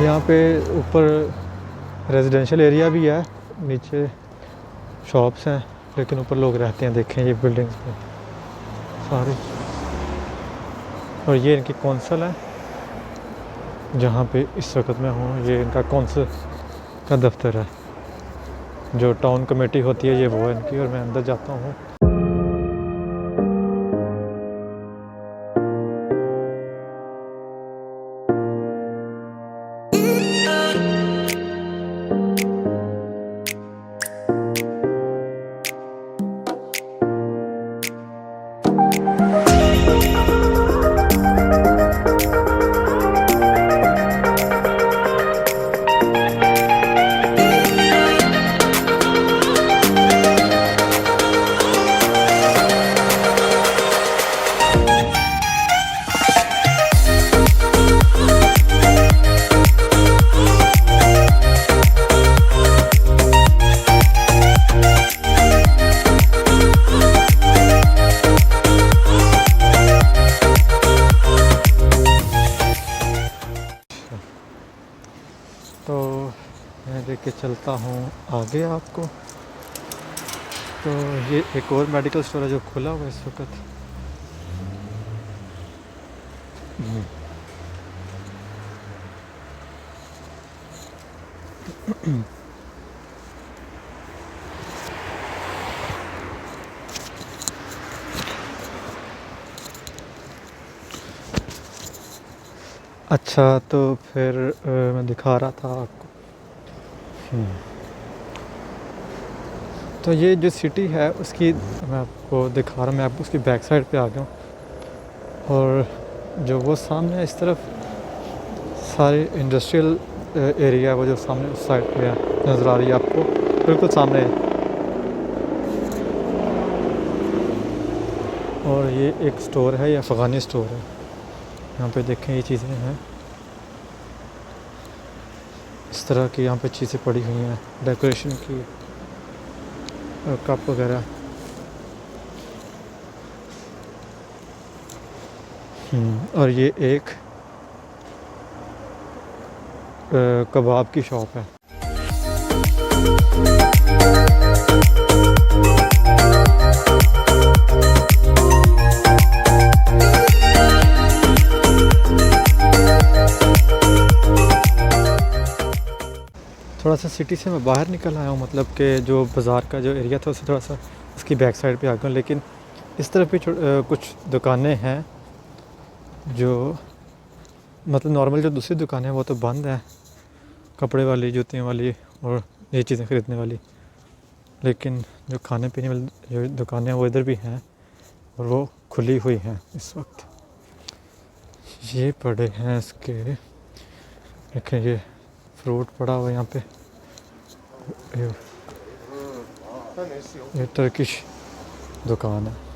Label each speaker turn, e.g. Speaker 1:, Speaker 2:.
Speaker 1: यहाँ पे ऊपर रेजिडेंशियल एरिया भी है, नीचे शॉप्स हैं, लेकिन ऊपर लोग रहते हैं। देखें ये बिल्डिंग्स पे सारी, और ये इनकी कौंसल है जहाँ पे इस वक्त मैं हूँ। ये इनका कौंसल का दफ्तर है, जो टाउन कमेटी होती है ये वो है इनकी। और मैं अंदर जाता हूँ। तो मैं लेके चलता हूँ आगे आपको। तो ये एक और मेडिकल स्टोर है जो खुला हुआ है इस वक्त। अच्छा, तो फिर मैं दिखा रहा था आपको। तो ये जो सिटी है उसकी मैं आपको दिखा रहा हूँ। मैं आपको उसकी बैक साइड पे आ गया हूँ, और जो वो सामने इस तरफ सारे इंडस्ट्रियल एरिया वो जो सामने उस साइड पे है नज़र आ रही है आपको, बिल्कुल सामने है। और ये एक स्टोर है, ये अफ़गानी स्टोर है। यहाँ पे देखें ये चीज़ें हैं इस तरह की, यहाँ पे चीज़ें पड़ी हुई हैं डेकोरेशन की, कप वगैरह। और ये एक कबाब की शॉप है। थोड़ा सा सिटी से मैं बाहर निकल आया हूँ, मतलब कि जो बाज़ार का जो एरिया था उससे थोड़ा सा उसकी बैक साइड पे आ गया हूँ। लेकिन इस तरफ भी कुछ दुकानें हैं जो मतलब नॉर्मल जो दूसरी दुकानें हैं वो तो बंद है, कपड़े वाली, जूतियों वाली और ये चीज़ें ख़रीदने वाली। लेकिन जो खाने पीने वाली जो दुकानें हैं वो इधर भी हैं और वो खुली हुई हैं इस वक्त। ये पड़े हैं इसके, देखें ये फ्रूट पड़ा हुआ है यहाँ पे। ये टर्किश दुकान है।